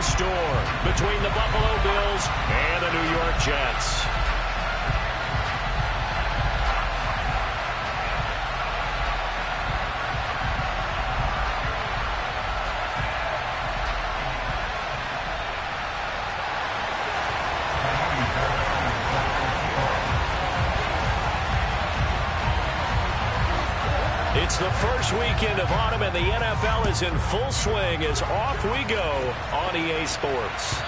store between the Buffalo Bills and the New York Jets. It's the first weekend of autumn, and the NFL is in full swing as off we go on EA Sports.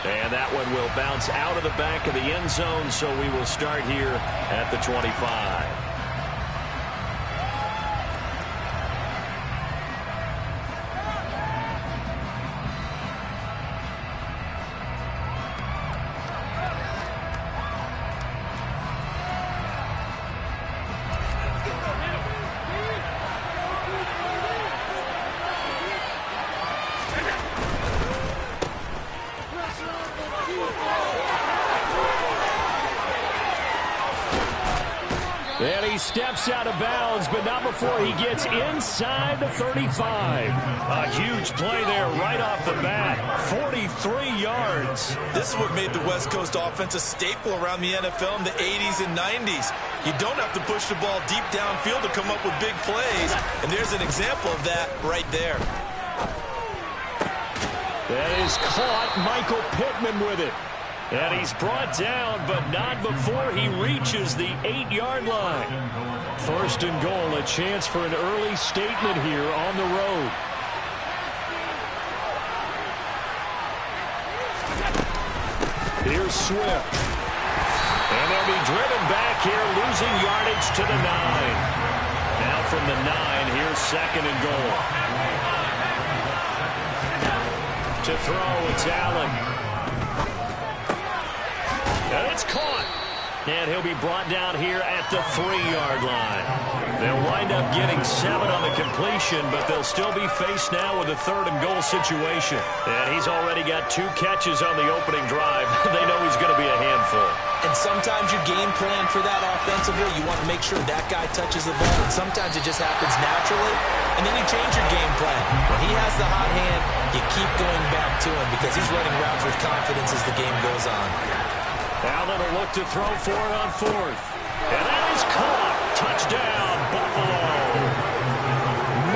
And that one will bounce out of the back of the end zone, so we will start here at the 25. And he steps out of bounds, but not before he gets inside the 35. A huge play there right off the bat. 43 yards. This is what made the West Coast offense a staple around the NFL in the 80s and 90s. You don't have to push the ball deep downfield to come up with big plays. And there's an example of that right there. That is caught. Michael Pittman with it. And he's brought down, but not before he reaches the 8-yard line. First and goal, a chance for an early statement here on the road. Here's Swift. And they'll be driven back here, losing yardage to the 9. Now from the 9, here's second and goal. To throw, it's Allen. And it's caught. And he'll be brought down here at the 3-yard line. They'll wind up getting 7 on the completion, but they'll still be faced now with a 3rd and goal situation. And he's already got 2 catches on the opening drive. They know he's going to be a handful. And sometimes you game plan for that offensively. You want to make sure that guy touches the ball. And sometimes it just happens naturally. And then you change your game plan. When he has the hot hand, you keep going back to him because he's running routes with confidence as the game goes on. Allen will look to throw for it on 4th. And that is caught. Touchdown, Buffalo.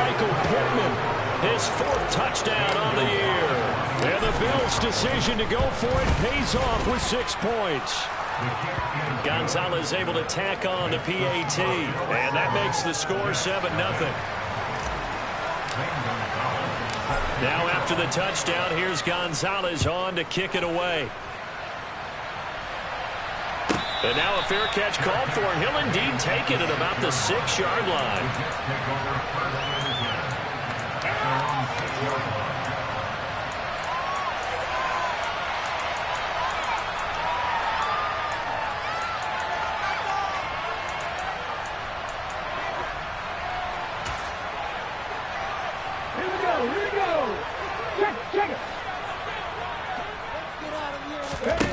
Michael Pittman, his 4th touchdown on the year. And the Bills' decision to go for it pays off with 6 points. Gonzalez able to tack on the PAT. And that makes the score 7-0. Now after the touchdown, here's Gonzalez on to kick it away. And now a fair catch called for, and he'll indeed take it at about the 6-yard line. Here we go. Check it. Let's get out of here.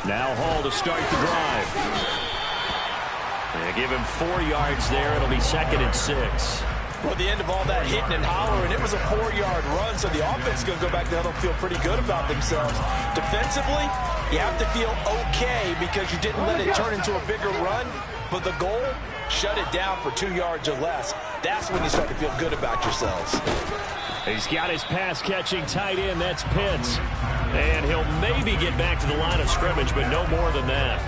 Now Hall to start the drive. They give him 4 yards there. It'll be 2nd and 6. Well, the end of all that hitting and hollering, it was a 4-yard run, so the offense is going to go back to huddle, feel pretty good about themselves. Defensively, you have to feel okay because you didn't let it turn into a bigger run, but the goal, shut it down for 2 yards or less. That's when you start to feel good about yourselves. He's got his pass-catching tight end. That's Pitts. And he'll maybe get back to the line of scrimmage, but no more than that.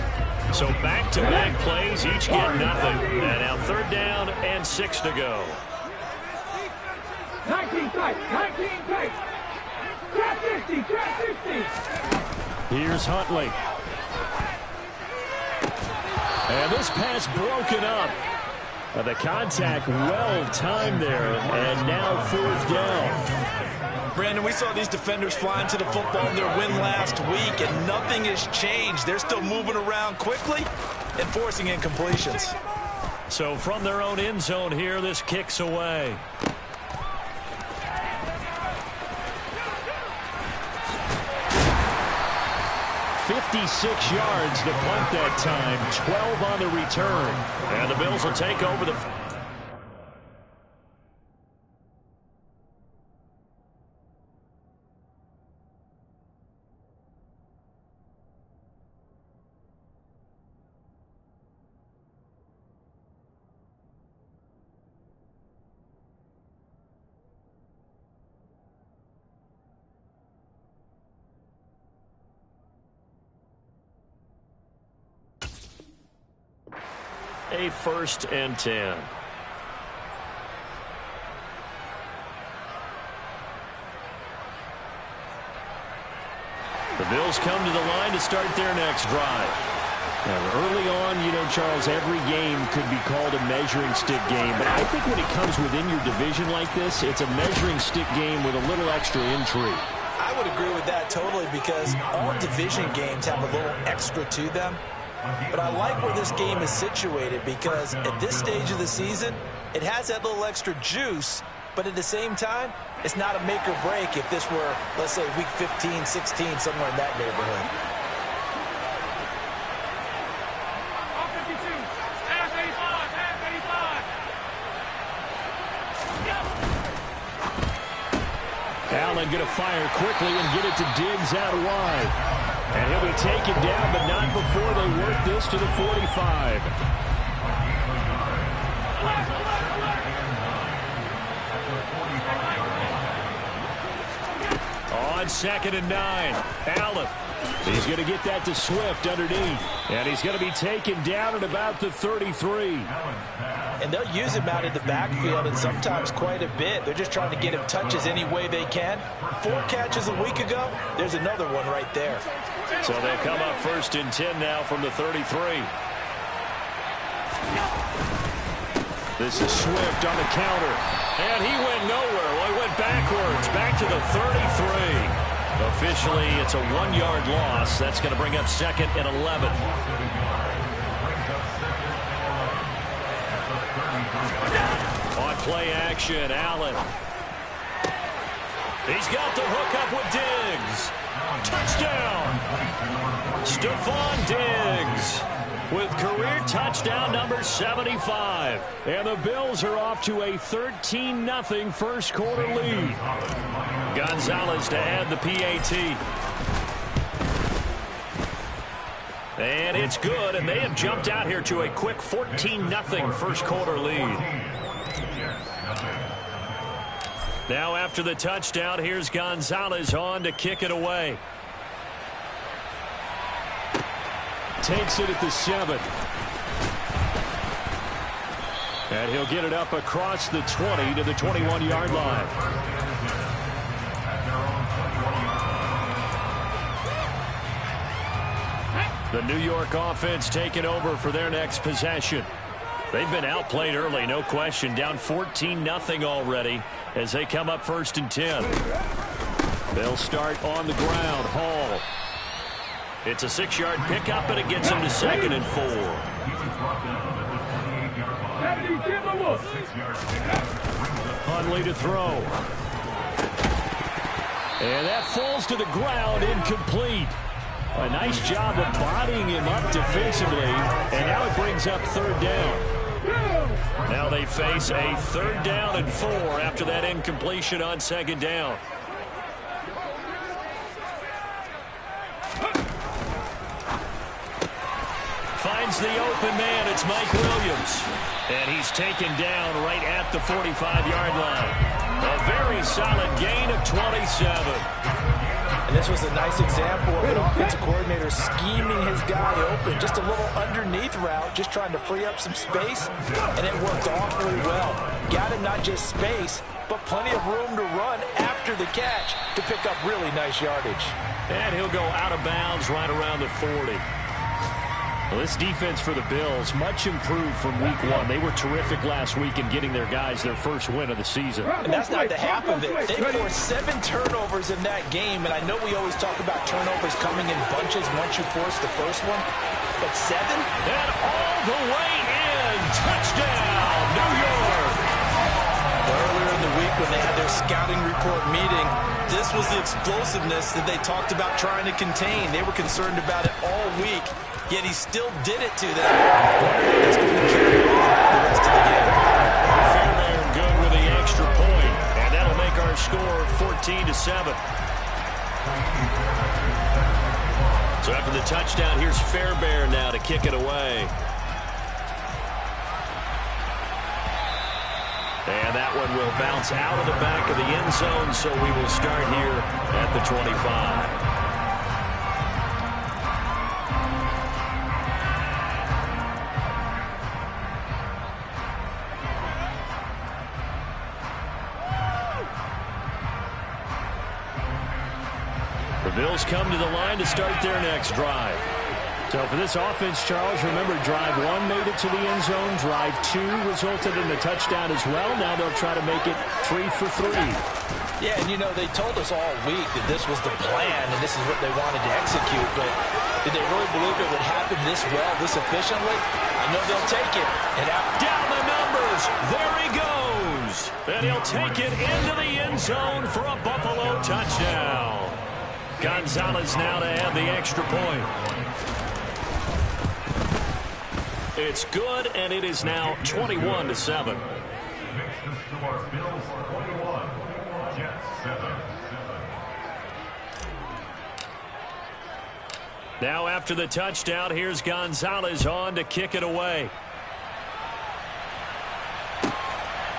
So back-to-back plays, each get nothing. And now 3rd down and 6 to go. 19 tight. Trap 50. Here's Huntley. And this pass broken up. The contact well-timed there, and now 4th down. Brandon, we saw these defenders flying to the football in their win last week, and nothing has changed. They're still moving around quickly and forcing incompletions. So from their own end zone here, this kicks away. "56 yards the punt that time, 12 on the return. And the Bills will take over the... A 1st and 10. The Bills come to the line to start their next drive. Now, early on, you know, Charles, every game could be called a measuring stick game. But I think when it comes within your division like this, it's a measuring stick game with a little extra intrigue. I would agree with that totally, because all division games have a little extra to them. But I like where this game is situated, because at this stage of the season, it has that little extra juice. But at the same time, it's not a make or break if this were, let's say, week 15, 16, somewhere in that neighborhood. Allen going to fire quickly and get it to Diggs out wide. And he'll be taken down, but not before they work this to the 45. On 2nd and 9, Allen. He's going to get that to Swift underneath. And he's going to be taken down at about the 33. And they'll use him out in the backfield, and sometimes quite a bit. They're just trying to get him touches any way they can. 4 catches a week ago. There's another one right there. So they come up 1st and 10 now from the 33. This is Swift on the counter. And he went nowhere. Well, he went backwards, back to the 33. Officially, it's a 1-yard loss. That's going to bring up 2nd and 11. On play action, Allen. He's got the hook up with Diggs. Touchdown. Stephon Diggs with career touchdown number 75. And the Bills are off to a 13-0 first quarter lead. Gonzalez to add the PAT. And it's good, and they have jumped out here to a quick 14-0 first quarter lead. Now after the touchdown, here's Gonzalez on to kick it away. Takes it at the 7. And he'll get it up across the 20 to the 21-yard line. The New York offense taking over for their next possession. They've been outplayed early, no question. Down 14-0 already as they come up 1st and 10. They'll start on the ground. Hall. It's a 6-yard pickup, and it gets him to 2nd and 4. Hundley to throw. And that falls to the ground, incomplete. A nice job of bodying him up defensively, and now it brings up 3rd down. Now they face a 3rd down and 4 after that incompletion on 2nd down. Finds the open man. It's Mike Williams. And he's taken down right at the 45-yard line. A very solid gain of 27. And this was a nice example of an offensive coordinator scheming his guy open. Just a little underneath route, just trying to free up some space, and it worked awfully well. Got him not just space, but plenty of room to run after the catch to pick up really nice yardage. And he'll go out of bounds right around the 40. Well, this defense for the Bills, much improved from week 1. They were terrific last week in getting their guys their first win of the season. And that's not the half of it. They forced 7 turnovers in that game, and I know we always talk about turnovers coming in bunches once you force the first one, but 7? And all the way in. Touchdown, New York. Earlier in the week when they had their scouting report meeting, this was the explosiveness that they talked about trying to contain. They were concerned about it all week. Yet he still did it to them. That's going to carry over the rest of the game. Fairbairn good with the extra point, and that'll make our score 14-7. So after the touchdown, here's Fairbairn now to kick it away. And that one will bounce out of the back of the end zone, so we will start here at the 25. The Bills come to the line to start their next drive. So for this offense, Charles, remember drive 1 made it to the end zone. Drive 2 resulted in a touchdown as well. Now they'll try to make it 3 for 3. Yeah, and you know, they told us all week that this was the plan and this is what they wanted to execute, but did they really believe it would happen this well, this efficiently? I know they'll take it. And down the numbers. There he goes. And he'll take it into the end zone for a Buffalo touchdown. Gonzalez now to add the extra point. It's good, and it is now 21-7. Now after the touchdown, here's Gonzalez on to kick it away.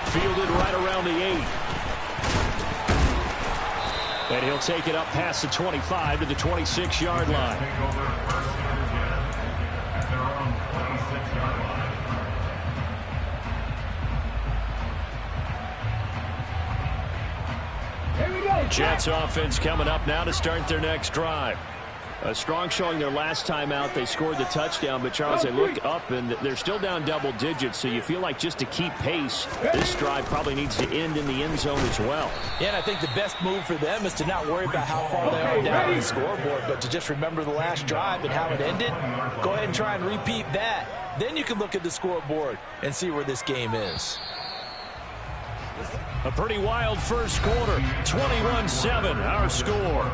Fielded right around the 8. And he'll take it up past the 25 to the 26-yard line. Jets offense coming up now to start their next drive. A strong showing their last time out. They scored the touchdown, but Charles, they look up and they're still down double digits, so you feel like just to keep pace, this drive probably needs to end in the end zone as well. Yeah, and I think the best move for them is to not worry about how far they are down on the scoreboard, but to just remember the last drive and how it ended. Go ahead and try and repeat that. Then you can look at the scoreboard and see where this game is. A pretty wild first quarter. 21-7, our score.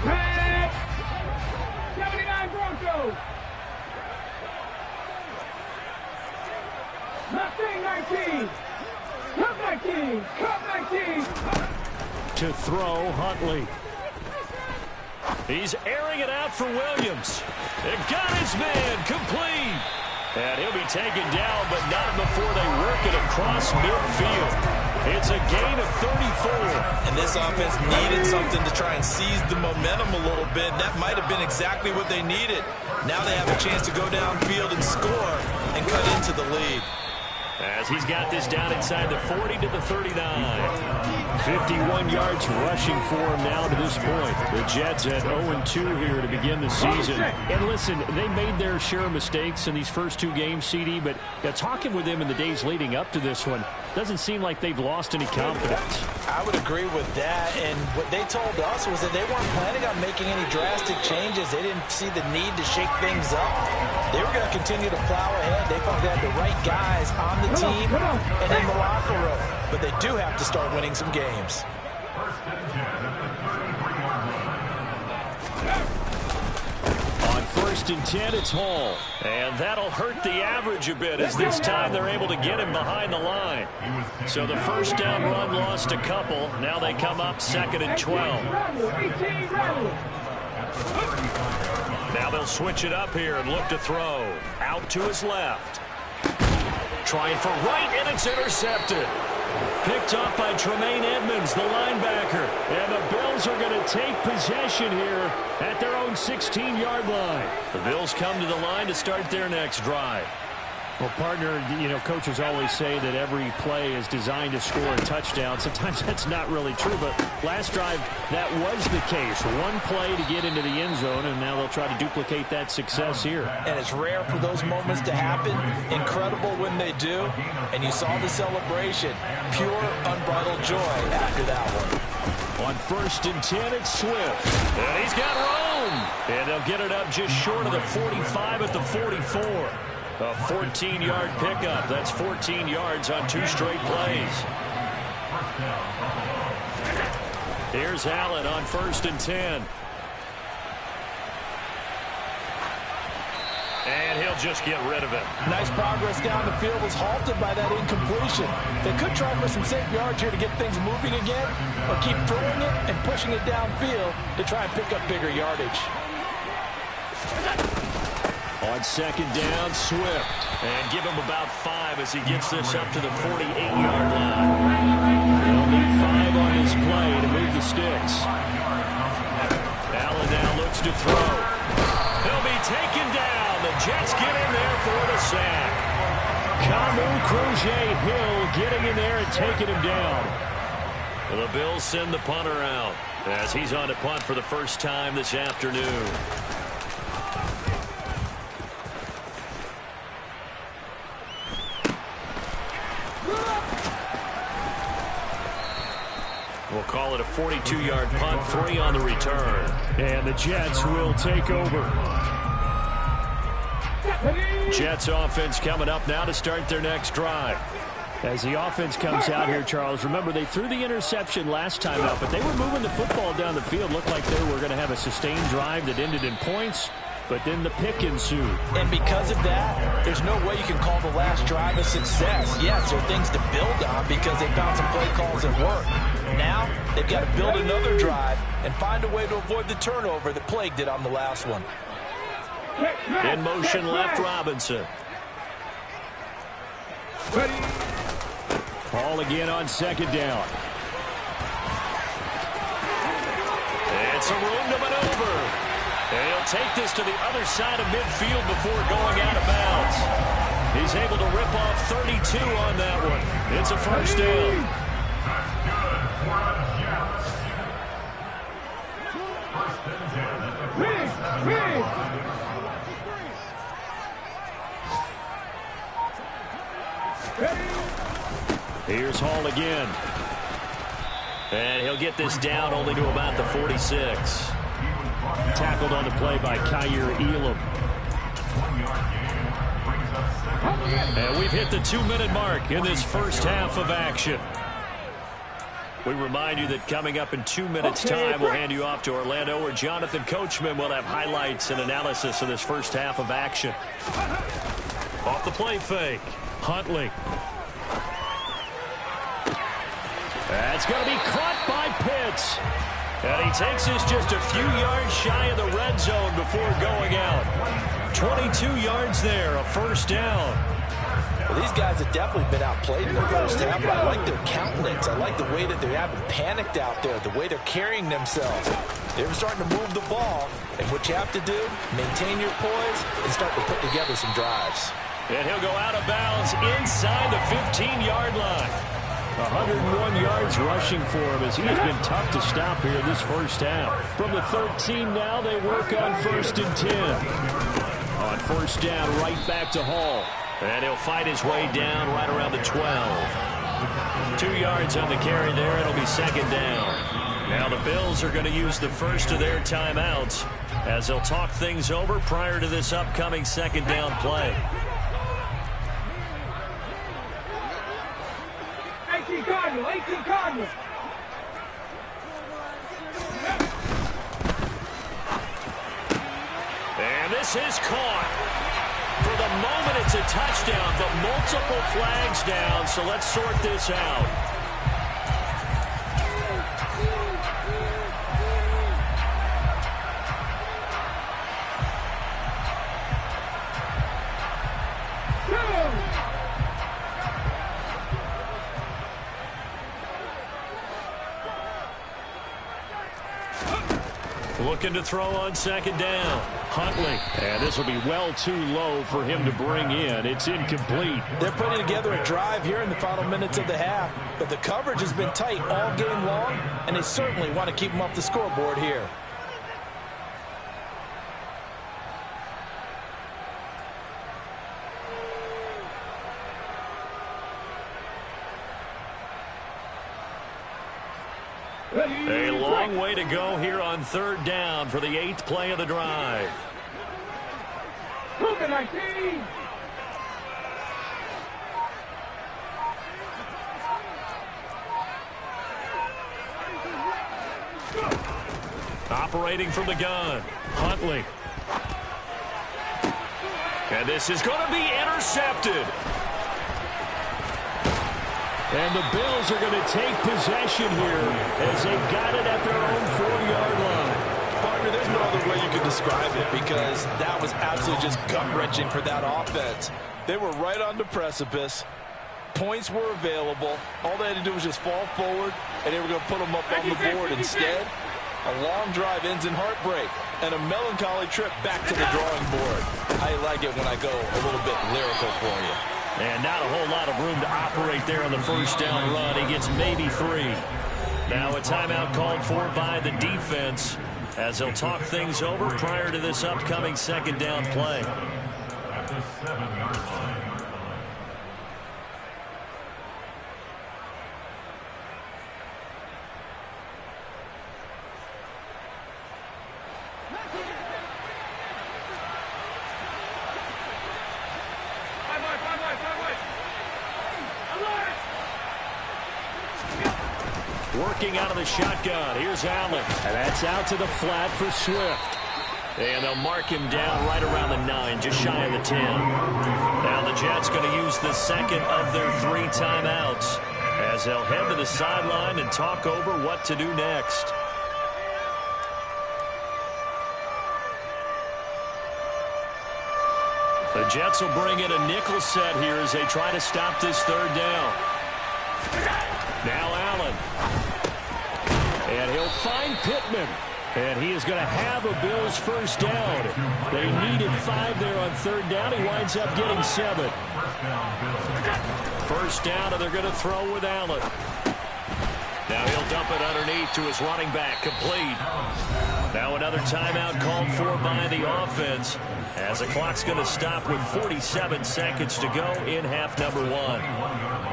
Red 79 Broncos. Mustang 19. Cup 19. Cup 19. To throw, Huntley. He's airing it out for Williams. It got his man complete. And he'll be taken down, but not before they work it across midfield. It's a gain of 34. And this offense needed something to try and seize the momentum a little bit. That might have been exactly what they needed. Now they have a chance to go downfield and score and cut into the lead. As he's got this down inside the 40 to the 39. 51 yards rushing for him now to this point. The Jets at 0-2 here to begin the season. And listen, they made their share of mistakes in these first 2 games, CD, but talking with them in the days leading up to this one, doesn't seem like they've lost any confidence. I would agree with that, and what they told us was that they weren't planning on making any drastic changes. They didn't see the need to shake things up. They were going to continue to plow ahead. They felt they had the right guys on the team and in the locker room. But they do have to start winning some games. On 1st and 10, it's Hall. And that'll hurt the average a bit as this time they're able to get him behind the line. So the first down run lost a couple. Now they come up 2nd and 12. Now they'll switch it up here and look to throw. Out to his left. Trying for right, and it's intercepted. Picked up by Tremaine Edmonds, the linebacker. And the Bills are going to take possession here at their own 16-yard line. The Bills come to the line to start their next drive. Well, partner, coaches always say that every play is designed to score a touchdown. Sometimes that's not really true, but last drive, that was the case. One play to get into the end zone, and now they'll try to duplicate that success here. And it's rare for those moments to happen. Incredible when they do. And you saw the celebration. Pure, unbridled joy after that one. On 1st and 10, it's Swift. And he's got room. And they'll get it up just short of the 45 at the 44. A 14-yard pickup. That's 14 yards on 2 straight plays. Here's Allen on 1st and 10. And he'll just get rid of it. Nice progress down the field was halted by that incompletion. They could try for some safe yards here to get things moving again, or keep throwing it and pushing it downfield to try and pick up bigger yardage. On 2nd down, Swift. And give him about 5 as he gets this up to the 48-yard line. They'll need 5 on this play to move the sticks. Allen now looks to throw. He'll be taken down. Jets get in there for the sack. Kamu Cruz-Hill getting in there and taking him down. The Bills send the punter out as he's on to punt for the first time this afternoon. We'll call it a 42-yard punt, 3 on the return. And the Jets will take over. Jets offense coming up now to start their next drive. As the offense comes out here, Charles, remember they threw the interception last time out, but they were moving the football down the field. Looked like they were going to have a sustained drive that ended in points, but then the pick ensued. And because of that, there's no way you can call the last drive a success. Yes, there are things to build on because they found some play calls that work. Now, they've got to build another drive and find a way to avoid the turnover that plagued it on the last one. In motion left, Robinson. Ball again on second down. It's a room to maneuver. And he'll take this to the other side of midfield before going out of bounds. He's able to rip off 32 on that one. It's a first down. Here's Hall again. And he'll get this down only to about the 46. Tackled on the play by Kyer Elam. And we've hit the 2-minute mark in this first half of action. We remind you that coming up in 2 minutes' time, we'll hand you off to Orlando, where Jonathan Coachman will have highlights and analysis of this first half of action. Off the play fake. Huntley. That's going to be caught by Pitts. And he takes this just a few yards shy of the red zone before going out. 22 yards there, a first down. Well, these guys have definitely been outplayed in the first half, but I like their countenance. I like the way that they haven't panicked out there, the way they're carrying themselves. They're starting to move the ball, and what you have to do, maintain your poise and start to put together some drives. And he'll go out of bounds inside the 15-yard line. 101 yards rushing for him as he has been tough to stop here this first half. From the 13 now, they work on 1st and 10. On first down, right back to Hall. And he'll fight his way down right around the 12. 2 yards on the carry there. It'll be second down. Now the Bills are going to use the first of their timeouts as they'll talk things over prior to this upcoming second down play. 18 Cardinal, 18 Cardinal. And this is caught. For the moment, it's a touchdown, but multiple flags down, so let's sort this out. Looking to throw on second down. Huntley. And this will be well too low for him to bring in. It's incomplete. They're putting together a drive here in the final minutes of the half, but the coverage has been tight all game long, and they certainly want to keep them off the scoreboard here. A long way to go here on third down for the 8th play of the drive. 19. Operating from the gun, Huntley. And this is going to be intercepted. And the Bills are going to take possession here as they've got it at their own 4-yard line. Partner, there's no other way you can describe it because that was absolutely just gut-wrenching for that offense. They were right on the precipice. Points were available. All they had to do was just fall forward, and they were going to put them up on the board. Instead, a long drive ends in heartbreak. and a melancholy trip back to the drawing board. I like it when I go a little bit lyrical for you. And not a whole lot of room to operate there on the first down run. He gets maybe 3. Now a timeout called for by the defense as they'll talk things over prior to this upcoming second down play. At the 7-yard line. Working out of the shotgun. Here's Allen. And that's out to the flat for Swift. And they'll mark him down right around the 9, just shy of the 10. Now the Jets going to use the second of their 3 timeouts as they'll head to the sideline and talk over what to do next. The Jets will bring in a nickel set here as they try to stop this third down. Now Allen. And he'll find Pittman. And he is going to have a Bills first down. They needed 5 there on third down. He winds up getting 7. First down, and they're going to throw with Allen. Now he'll dump it underneath to his running back, complete. Now another timeout called for by the offense as the clock's going to stop with 47 seconds to go in half number 1.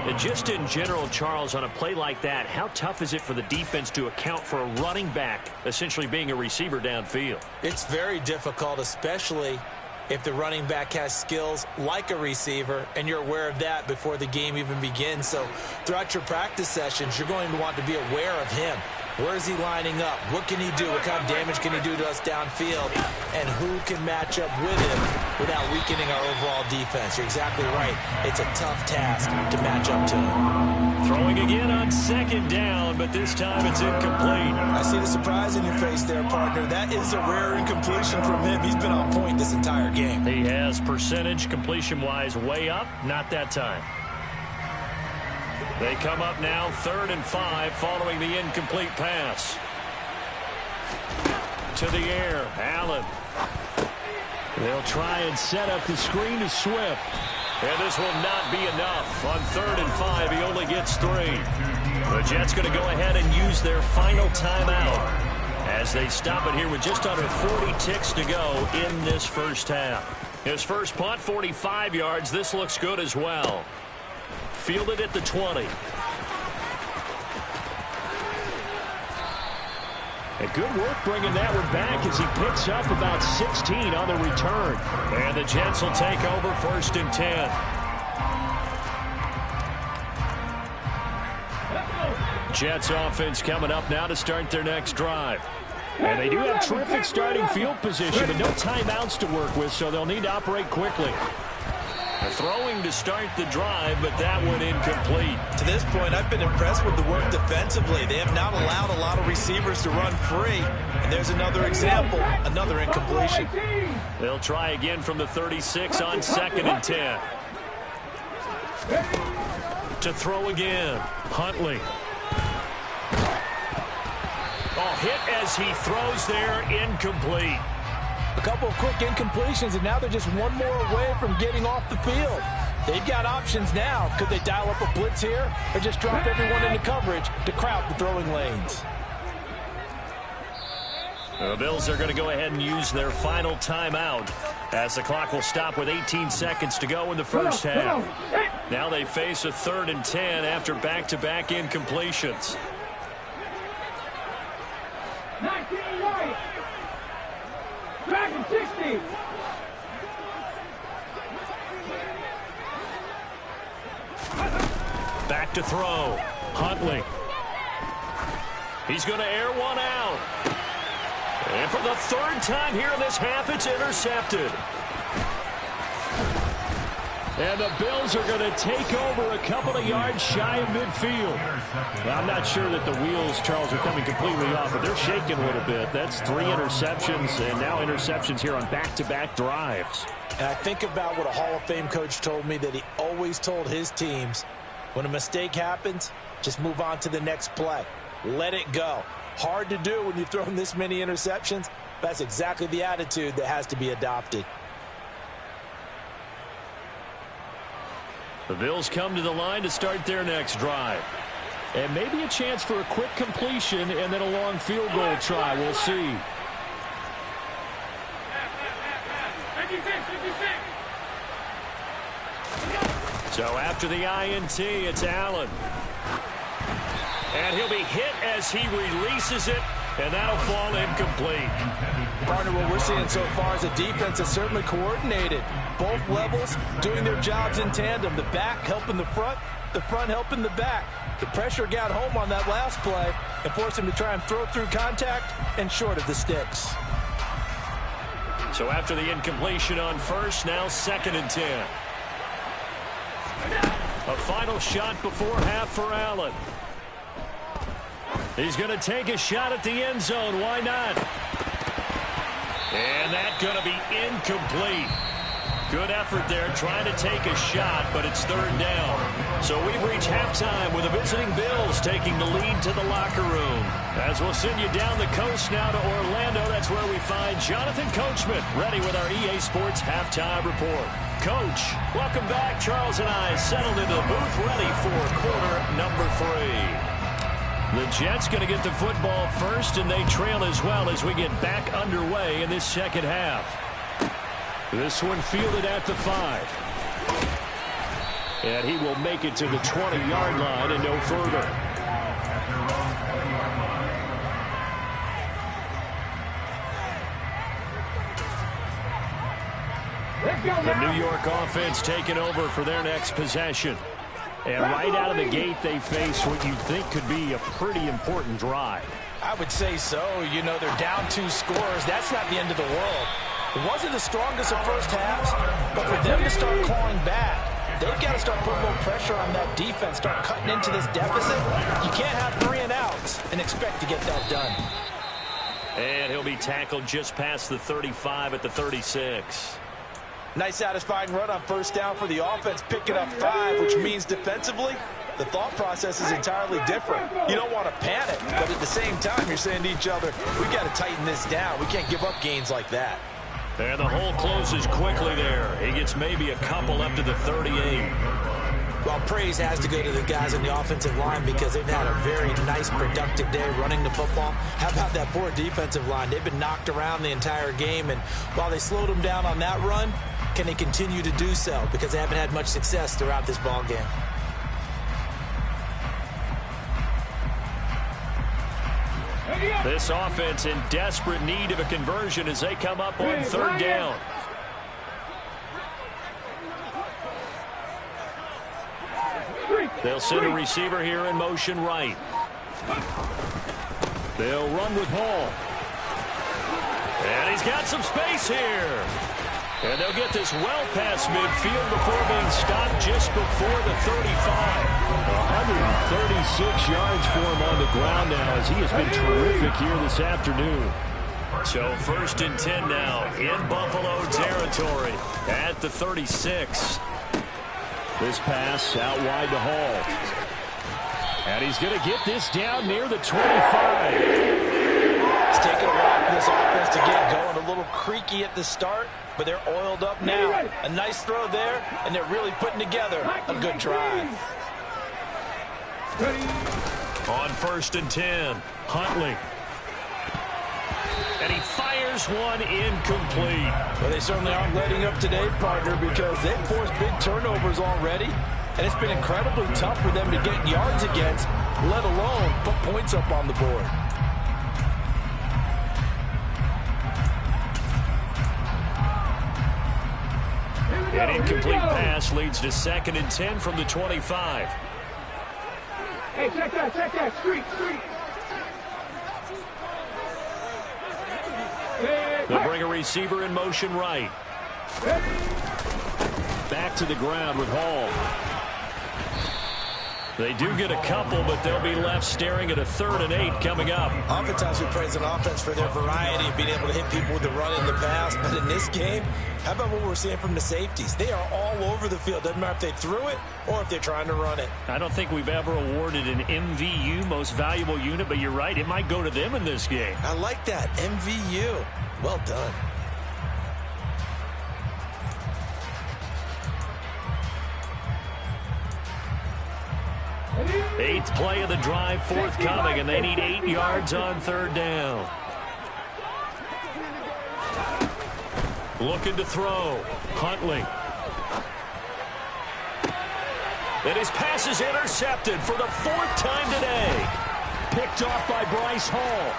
And just in general, Charles, on a play like that, how tough is it for the defense to account for a running back essentially being a receiver downfield? It's very difficult, especially if the running back has skills like a receiver and you're aware of that before the game even begins. So throughout your practice sessions, you're going to want to be aware of him. Where is he lining up? What can he do? What kind of damage can he do to us downfield? And who can match up with him without weakening our overall defense? You're exactly right. It's a tough task to match up to him. Throwing again on second down, but this time it's incomplete. I see the surprise in your face there, partner. That is a rare incompletion from him. He's been on point this entire game. He has percentage completion-wise way up, not that time. They come up now 3rd and 5 following the incomplete pass. To the air, Allen. They'll try and set up the screen to Swift. And this will not be enough. On 3rd and 5, he only gets 3. The Jets going to go ahead and use their final timeout as they stop it here with just under 40 ticks to go in this first half. His first punt, 45 yards. This looks good as well. Fielded at the 20. And good work bringing that one back as he picks up about 16 on the return. And the Jets will take over 1st and 10. Jets offense coming up now to start their next drive. And they do have terrific starting field position, but no timeouts to work with, so they'll need to operate quickly. Throwing to start the drive, but that one incomplete. To this point, I've been impressed with the work defensively. They have not allowed a lot of receivers to run free. And there's another example, another incompletion. They'll try again from the 36 on 2nd and 10. To throw again, Huntley. Oh, hit as he throws there, incomplete. A couple of quick incompletions, and now they're just one more away from getting off the field. They've got options now. Could they dial up a blitz here or just drop everyone into coverage to crowd the throwing lanes? The Bills are going to go ahead and use their final timeout as the clock will stop with 18 seconds to go in the first half. Now they face a 3rd and 10 after back-to-back incompletions. 19 right. Back and 60. Back to throw. Huntley. He's going to air one out. And for the 3rd time here in this half, it's intercepted. And the Bills are going to take over a couple of yards shy of midfield. I'm not sure that the wheels, Charles, are coming completely off, but they're shaking a little bit. That's 3 interceptions, and now interceptions here on back-to-back drives. And I think about what a Hall of Fame coach told me, that he always told his teams, when a mistake happens, just move on to the next play. Let it go. Hard to do when you've thrown this many interceptions, That's exactly the attitude that has to be adopted. The Bills come to the line to start their next drive. And maybe a chance for a quick completion and then a long field goal try. We'll see. So after the INT, it's Allen. And he'll be hit as he releases it, and that'll fall incomplete. Partner, what we're seeing so far is a defense that's certainly coordinated. Both levels doing their jobs in tandem. The back helping the front helping the back. The pressure got home on that last play and forced him to try and throw through contact and short of the sticks. So after the incompletion on first, now 2nd and 10. A final shot before half for Allen. He's going to take a shot at the end zone. Why not? And that's going to be incomplete. Good effort there trying to take a shot, but it's 3rd down. So we've reached halftime with the visiting Bills taking the lead to the locker room. As we'll send you down the coast now to Orlando, that's where we find Jonathan Coachman ready with our EA Sports Halftime Report. Coach, welcome back. Charles and I settled into the booth ready for quarter number 3. The Jets going to get the football first, and they trail as well as we get back underway in this second half. This one fielded at the 5. And he will make it to the 20-yard line and no further. The New York offense taking over for their next possession. And right out of the gate, they face what you think could be a pretty important drive. I would say so. You know, they're down 2 scores. That's not the end of the world. It wasn't the strongest of first halves, but for them to start clawing back, they've got to start putting more pressure on that defense, start cutting into this deficit. You can't have 3 and outs and expect to get that done. And he'll be tackled just past the 35 at the 36. Nice satisfying run on first down for the offense, picking up 5, which means defensively, the thought process is entirely different. You don't want to panic, but at the same time, you're saying to each other, we've got to tighten this down. We can't give up gains like that. And the hole closes quickly there. He gets maybe a couple up to the 38. Well, praise has to go to the guys in the offensive line because they've had a very nice, productive day running the football. How about that poor defensive line? They've been knocked around the entire game, and while they slowed them down on that run, can they continue to do so? Because they haven't had much success throughout this ball game. This offense in desperate need of a conversion as they come up on 3rd down. They'll send a receiver here in motion right. They'll run with Hall. And he's got some space here. And they'll get this well past midfield before being stopped just before the 35. 136 yards for him on the ground now as he has been terrific here this afternoon. So 1st and 10 now in Buffalo territory at the 36. This pass out wide to Hall. And he's going to get this down near the 25. It's taken a while for this offense to get going. A little creaky at the start, but they're oiled up now. A nice throw there, and they're really putting together a good drive. On 1st and 10, Huntley. And he fires one incomplete. Well, they certainly aren't letting up today, partner, because they've forced big turnovers already, and it's been incredibly tough for them to get yards against, let alone put points up on the board. An incomplete pass leads to 2nd and 10 from the 25. Hey, check that, street. They'll bring a receiver in motion right. Back to the ground with Hall. They do get a couple, but they'll be left staring at a 3rd and 8 coming up. Oftentimes we praise an offense for their variety of being able to hit people with the run and the pass. But in this game, how about what we're seeing from the safeties? They are all over the field. Doesn't matter if they threw it or if they're trying to run it. I don't think we've ever awarded an MVU, most valuable unit, but you're right. It might go to them in this game. I like that, MVU. Well done. Eighth play of the drive forthcoming, and they need 8 yards on third down. Looking to throw. Huntley. And his pass is intercepted for the 4th time today. Picked off by Bryce Hall.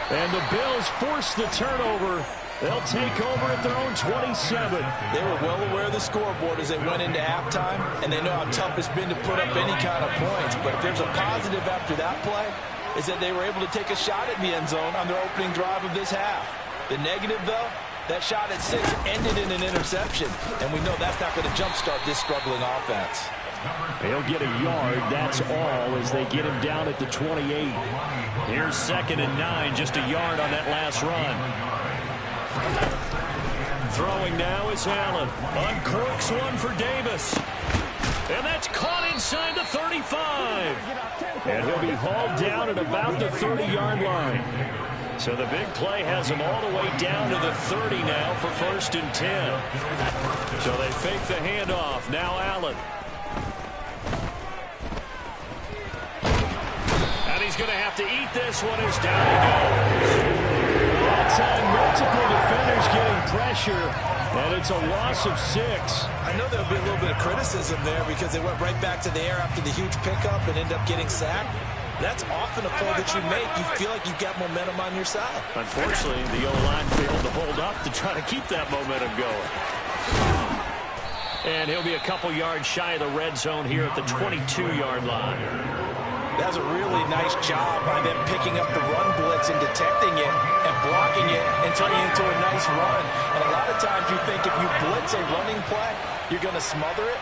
And the Bills force the turnover. They'll take over at their own 27. They were well aware of the scoreboard as they went into halftime, and they know how tough it's been to put up any kind of points. But if there's a positive after that play, is that they were able to take a shot at the end zone on their opening drive of this half. The negative, though, that shot at 6 ended in an interception, and we know that's not going to jumpstart this struggling offense. He'll get a yard, that's all, as they get him down at the 28. Here's 2nd and 9, just a yard on that last run. Throwing now is Allen. Uncorks one for Davis. And that's caught inside the 35. And he'll be hauled down at about the 30-yard line. So the big play has him all the way down to the 30 now for 1st and 10. So they fake the handoff. Now Allen. And he's going to have to eat this one as down he goes. That time, multiple defenders getting pressure, and it's a loss of 6. I know there'll be a little bit of criticism there because they went right back to the air after the huge pickup and ended up getting sacked. That's often a play that you make. You feel like you've got momentum on your side. Unfortunately, the O-line failed to hold up to try to keep that momentum going. And he'll be a couple yards shy of the red zone here at the 22-yard line. That was a really nice job by them picking up the run blitz and detecting it and blocking it and turning it into a nice run. And a lot of times you think if you blitz a running play, you're going to smother it.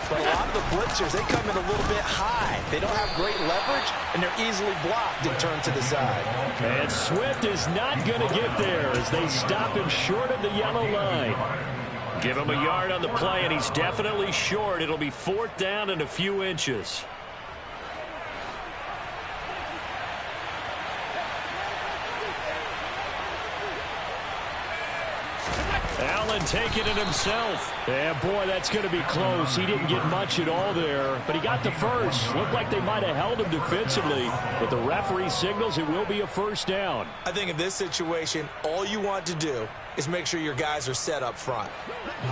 But a lot of the blitzers, they come in a little bit high. They don't have great leverage, and they're easily blocked and turned to the side. And Swift is not going to get there as they stop him short of the yellow line. Give him a yard on the play, and he's definitely short. It'll be 4th down and a few inches. Allen taking it himself. Yeah, boy, that's going to be close. He didn't get much at all there, but he got the first. Looked like they might have held him defensively, but the referee signals it will be a 1st down. I think in this situation, all you want to do is make sure your guys are set up front.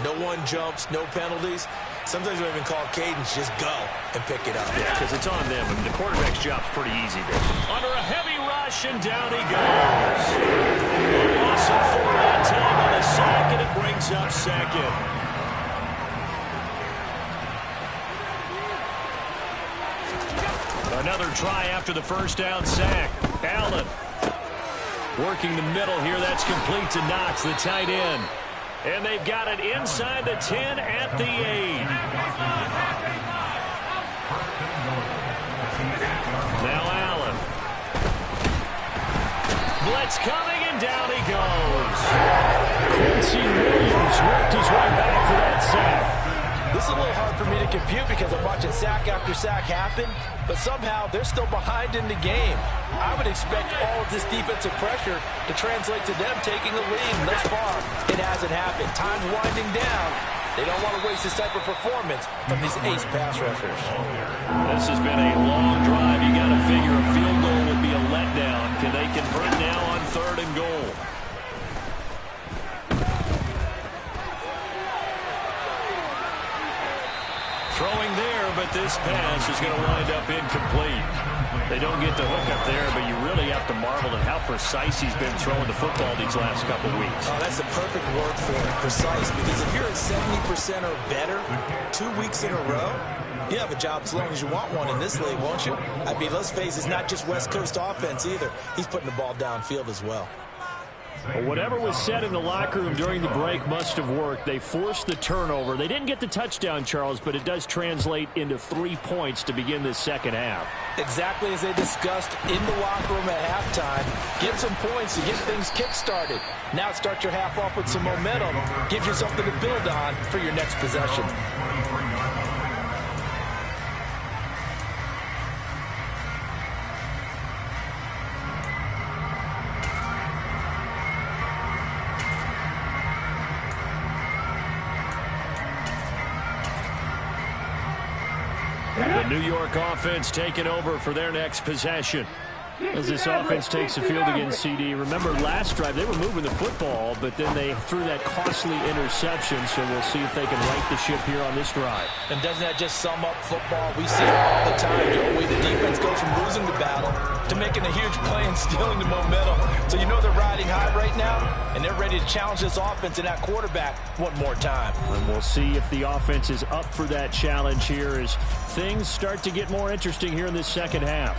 No one jumps, no penalties. Sometimes we don't even call cadence, just go and pick it up. Yeah, because it's on them. I mean, the quarterback's job's pretty easy there. Under a heavy rush, and down he goes. A loss of 4 that time on the sack, and it brings up 2nd. Another try after the 1st down sack. Allen working the middle here. That's complete to Knox, the tight end. And they've got it inside the 10 at the 8. Now Allen. Blitz coming, and down he goes. Quincy Williams worked his way back for that sack. This is a little hard for me to compute because I'm watching sack after sack happen, but somehow they're still behind in the game. I would expect all of this defensive pressure to translate to them taking a lead. And thus far, it hasn't happened. Time's winding down. They don't want to waste this type of performance from these ace pass rushers. This has been a long drive. You got to figure a field goal would be a letdown. Can they convert now on 3rd and goal? Throwing there, but this pass is going to wind up incomplete. They don't get the hook up there, but you really have to marvel at how precise he's been throwing the football these last couple weeks. Oh, that's the perfect word for it, precise, because if you're at 70% or better 2 weeks in a row, you have a job as long as you want one in this league, won't you? I mean, let's face it, it's not just West Coast offense either. He's putting the ball downfield as well. Well, whatever was said in the locker room during the break must have worked. They forced the turnover. They didn't get the touchdown, Charles, but it does translate into 3 points to begin this 2nd half. Exactly as they discussed in the locker room at halftime. Get some points to get things kick-started. Now start your half off with some momentum. Gives you something to build on for your next possession. The New York offense taking over for their next possession. As this offense takes the field against CD. Remember last drive they were moving the football, but then they threw that costly interception, so we'll see if they can right the ship here on this drive. And doesn't that just sum up football? We see it all the time, don't we? The defense goes from losing the battle to making a huge play and stealing the momentum. So you know they're riding high right now, and they're ready to challenge this offense and that quarterback one more time. And we'll see if the offense is up for that challenge here as things start to get more interesting here in this second half.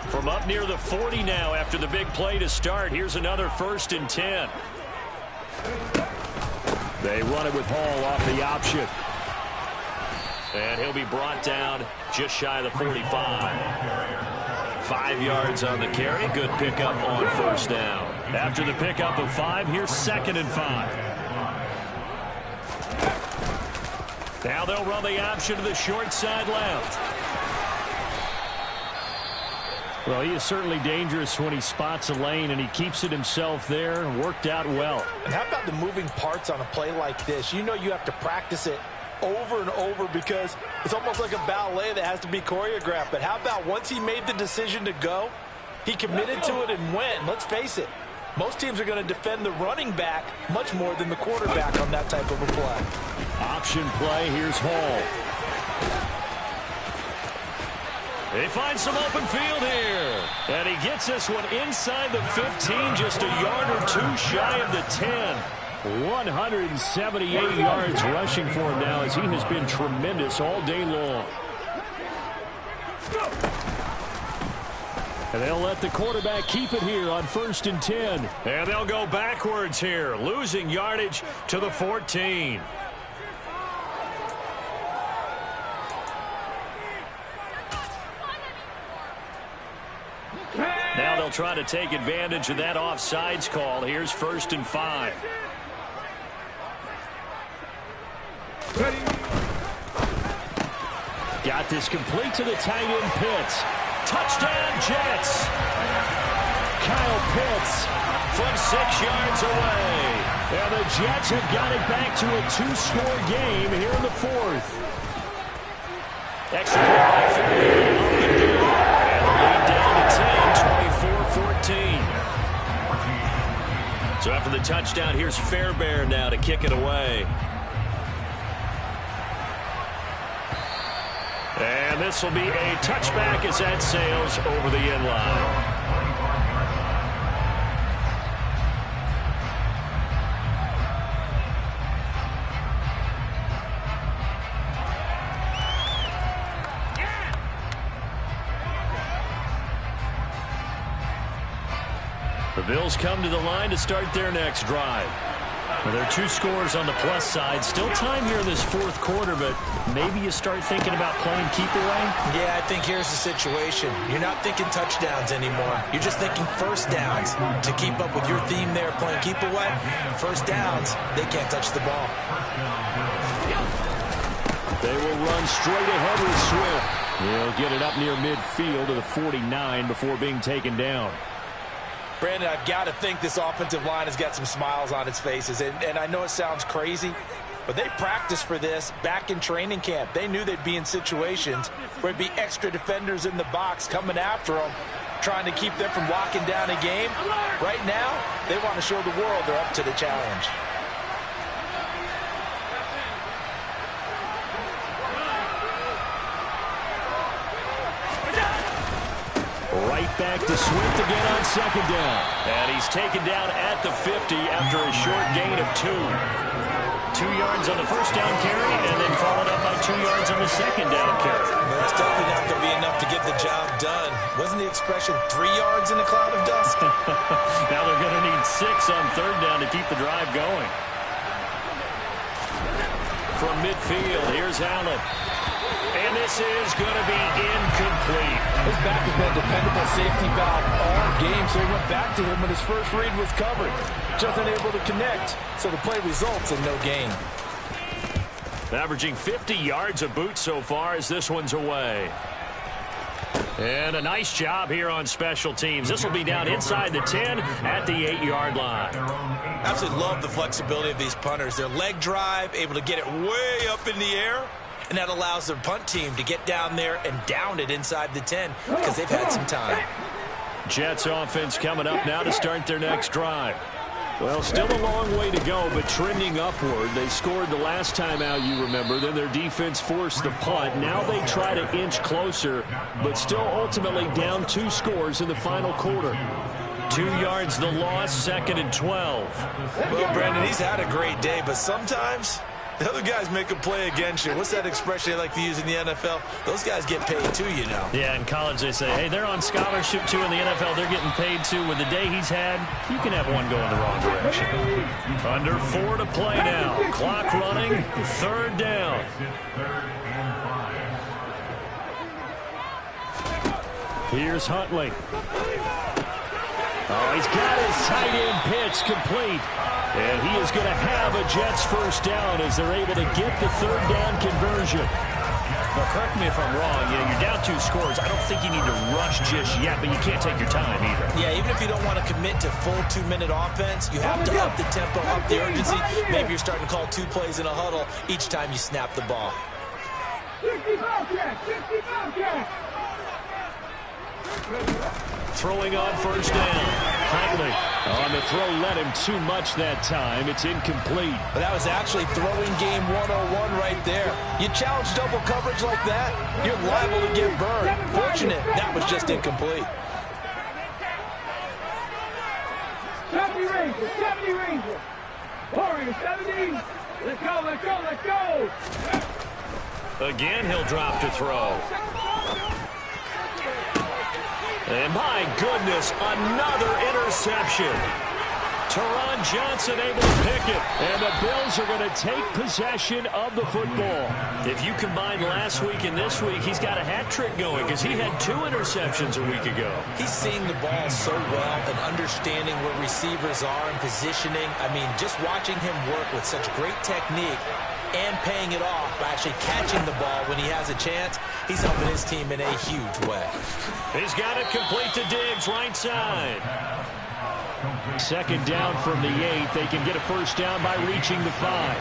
From up near the 40 now after the big play to start. Here's another 1st and 10. They run it with Hall off the option. And he'll be brought down just shy of the 45. 5 yards on the carry. Good pickup on 1st down. After the pickup of 5, here's 2nd and 5. Now they'll run the option to the short side left. Well, he is certainly dangerous when he spots a lane, and he keeps it himself there. Worked out well. And how about the moving parts on a play like this? You know you have to practice it over and over because it's almost like a ballet that has to be choreographed. But how about once he made the decision to go, he committed to it and went. And let's face it, most teams are going to defend the running back much more than the quarterback on that type of a play. Option play. Here's Hall. They find some open field here. And he gets this one inside the 15, just a yard or 2 shy of the 10. 178 yards rushing for him now as he has been tremendous all day long. And they'll let the quarterback keep it here on 1st and 10. And they'll go backwards here, losing yardage to the 14. Now they'll try to take advantage of that offsides call. Here's 1st and 5. Got this complete to the tight end Pitts. Touchdown Jets. Kyle Pitts from 6 yards away. And the Jets have got it back to a 2-score game here in the 4th. Extra point by Fairbairn. And the lead down to 10, 24-14. So after the touchdown, here's Fairbairn now to kick it away. And this will be a touchback as that sails over the end line. The Bills come to the line to start their next drive. Well, there are 2 scores on the plus side. Still time here in this 4th quarter, but maybe you start thinking about playing keep away? Yeah, I think here's the situation. You're not thinking touchdowns anymore. You're just thinking 1st downs. To keep up with your theme there, playing keep away, 1st downs, they can't touch the ball. They will run straight ahead with Swift. They'll get it up near midfield to the 49 before being taken down. Brandon, I've got to think this offensive line has got some smiles on its faces. And I know it sounds crazy, but they practiced for this back in training camp. They knew they'd be in situations where it'd be extra defenders in the box coming after them, trying to keep them from locking down a game. Right now, they want to show the world they're up to the challenge. Right back to Swift again on 2nd down. And he's taken down at the 50 after a short gain of 2. 2 yards on the 1st down carry, and then followed up by 2 yards on the 2nd down carry. That's definitely not going to be enough to get the job done. Wasn't the expression 3 yards in a cloud of dust? Now they're going to need 6 on 3rd down to keep the drive going. From midfield, here's Allen. And this is going to be incomplete. His back has been a dependable safety valve all game, so he went back to him when his first read was covered. Just unable to connect, so the play results in no gain. Averaging 50 yards a boot so far as this one's away. And a nice job here on special teams. This will be down inside the 10 at the 8-yard line. Absolutely love the flexibility of these punters. Their leg drive, able to get it way up in the air, and that allows the punt team to get down there and down it inside the 10 because they've had some time. Jets offense coming up now to start their next drive. Well, still a long way to go, but trending upward. They scored the last time out, you remember. Then their defense forced the punt. Now they try to inch closer, but still ultimately down 2 scores in the final quarter. 2 yards the loss, 2nd and 12. Well, Brandon, he's had a great day, but sometimes the other guys make a play against you. What's that expression they like to use in the NFL? Those guys get paid too, you know. Yeah, in college they say, hey, they're on scholarship too. In the NFL, they're getting paid too. With the day he's had, you can have one going the wrong direction. Under 4 to play now. Clock running, 3rd down. Here's Huntley. Oh, he's got his tight end pitch complete. And he is going to have a Jets first down as they're able to get the 3rd down conversion. Now, correct me if I'm wrong. You know, you're down 2 scores. I don't think you need to rush just yet, but you can't take your time either. Yeah, even if you don't want to commit to full 2-minute offense, you have to up the tempo, up the urgency. Maybe you're starting to call 2 plays in a huddle each time you snap the ball. 60 Bobcat! 60 Bobcat! Throwing on first down. Huntley on the throw, led him too much that time. It's incomplete. But that was actually throwing game 101 right there. You challenge double coverage like that, you're liable to get burned. Fortunate, that was just incomplete. 70 Rangers! 70 Rangers! Warriors, 70! Let's go, let's go, let's go! Again, he'll drop to throw. And my goodness, another interception. Teron Johnson able to pick it. And the Bills are going to take possession of the football. If you combine last week and this week, he's got a hat trick going because he had 2 interceptions a week ago. He's seeing the ball so well and understanding where receivers are and positioning. I mean, just watching him work with such great technique and paying it off by actually catching the ball when he has a chance, he's helping his team in a huge way. He's got it complete to Diggs, right side. 2nd down from the 8. They can get a first down by reaching the 5.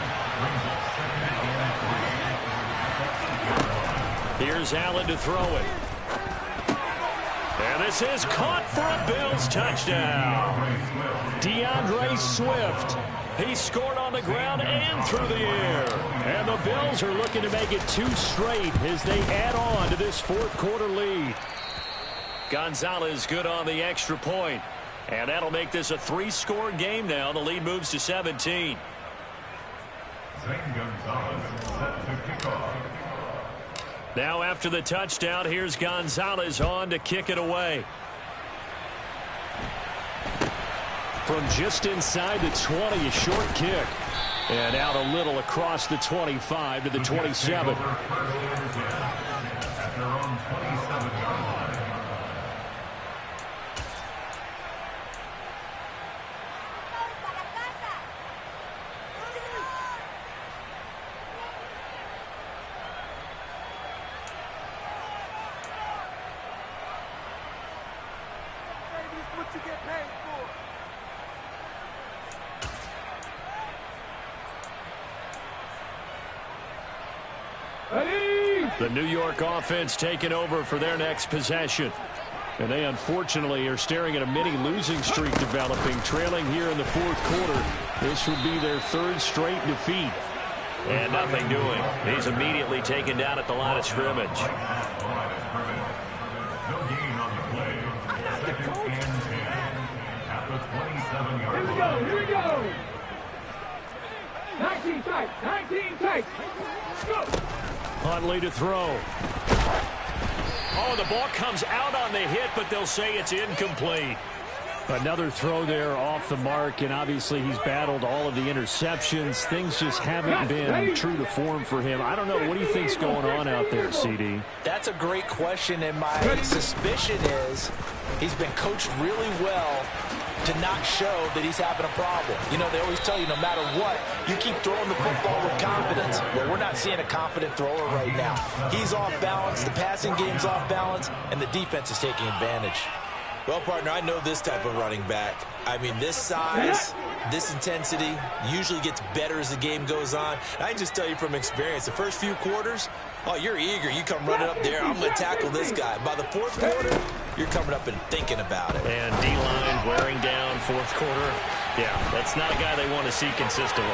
Here's Allen to throw it. And this is caught for a Bills touchdown. DeAndre Swift. He scored on the ground and through the air. And the Bills are looking to make it 2 straight as they add on to this 4th quarter lead. Gonzalez good on the extra point. And that'll make this a 3-score game now. The lead moves to 17. Zane Gonzalez set to kick off. Now after the touchdown, here's Gonzalez on to kick it away. From just inside the 20, a short kick. And out a little across the 25 to the 27. At their own 27-yard line. The New York offense taking over for their next possession. And they unfortunately are staring at a mini losing streak developing, trailing here in the 4th quarter. This would be their 3rd straight defeat. And nothing doing. He's immediately taken down at the line of scrimmage. No gain on the play. 2nd and 10 at the 27-yard line. Here we go! 19 tight, 19 tight. Go! Huntley to throw. Oh, the ball comes out on the hit, but they'll say it's incomplete. Another throw there off the mark, and obviously he's battled all of the interceptions. Things just haven't been true to form for him. I don't know. What do you think's going on out there, CD? That's a great question, and my suspicion is he's been coached really well to not show that he's having a problem. You know, they always tell you no matter what, you keep throwing the football with confidence. Well, we're not seeing a confident thrower right now. He's off balance, the passing game's off balance, and the defense is taking advantage. Well, partner, I know this type of running back. I mean, this size, this intensity usually gets better as the game goes on. And I can just tell you from experience, the first few quarters, oh, you're eager. You come running up there, I'm going to tackle this guy. By the fourth quarter, you're coming up and thinking about it. And D-line wearing down fourth quarter. Yeah, that's not a guy they want to see consistently.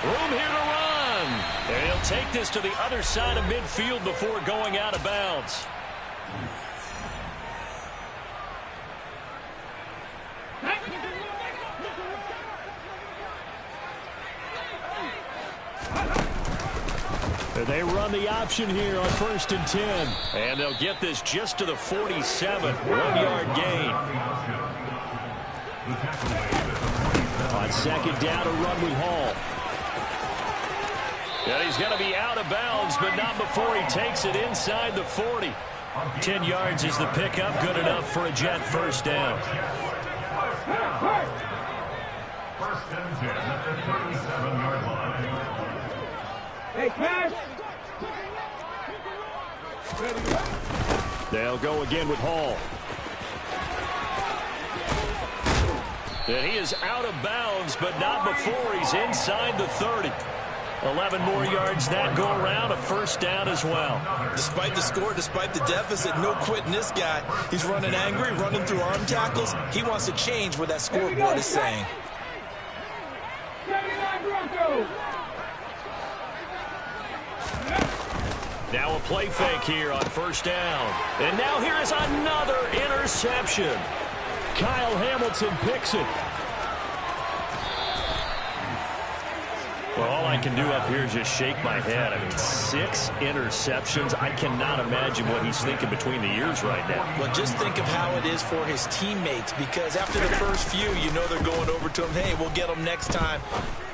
Room here to run. And he'll take this to the other side of midfield before going out of bounds. They run the option here on 1st and 10. And they'll get this just to the 47. 1-yard gain. On 2nd down, a run with Hall. And he's going to be out of bounds, but not before he takes it inside the 40. 10 yards is the pickup. Good enough for a Jet first down. 1st and 10 at the 37-yard line. Hey, Cash. They'll go again with Hall. And he is out of bounds, but not before he's inside the 30. 11 more yards that go around, a first down as well. Despite the score, despite the deficit, no quitting this guy. He's running angry, running through arm tackles. He wants to change what that scoreboard is saying. 79 Broncos. Now a play fake here on 1st down. And now here is another interception. Kyle Hamilton picks it. Well, all I can do up here is just shake my head. I mean, 6 interceptions. I cannot imagine what he's thinking between the ears right now. Well, just think of how it is for his teammates, because after the first few, you know they're going over to him, hey, we'll get them next time.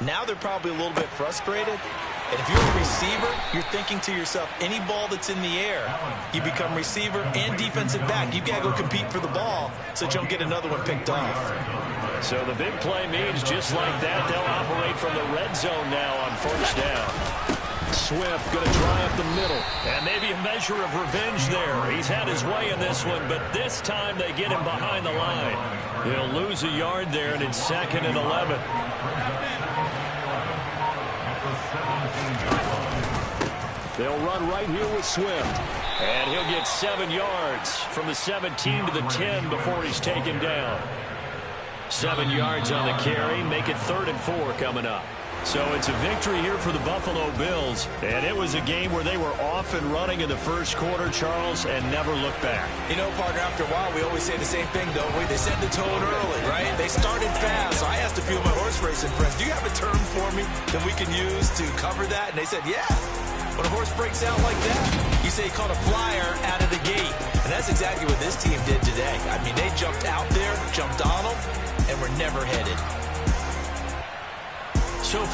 Now they're probably a little bit frustrated. And if you're a receiver, you're thinking to yourself, any ball that's in the air, you become receiver and defensive back. You've got to go compete for the ball so that you don't get another one picked off. So the big play means just like that, they'll operate from the red zone now on 1st down. Swift going to try up the middle. And maybe a measure of revenge there. He's had his way in this one, but this time they get him behind the line. He'll lose a yard there, and it's 2nd and 11. They'll run right here with Swift. And he'll get 7 yards from the 17 to the 10 before he's taken down. 7 yards on the carry. Make it 3rd and 4 coming up. So it's a victory here for the Buffalo Bills. And it was a game where they were off and running in the first quarter, Charles, and never looked back. You know, partner, after a while, we always say the same thing, don't we? They set the tone early, right? They started fast. So I asked a few of my horse racing friends, do you have a term for me that we can use to cover that? And they said, yeah. When a horse breaks out like that, you say he caught a flyer out of the gate. And that's exactly what this team did today. I mean, they jumped out there, jumped on them, and were never headed.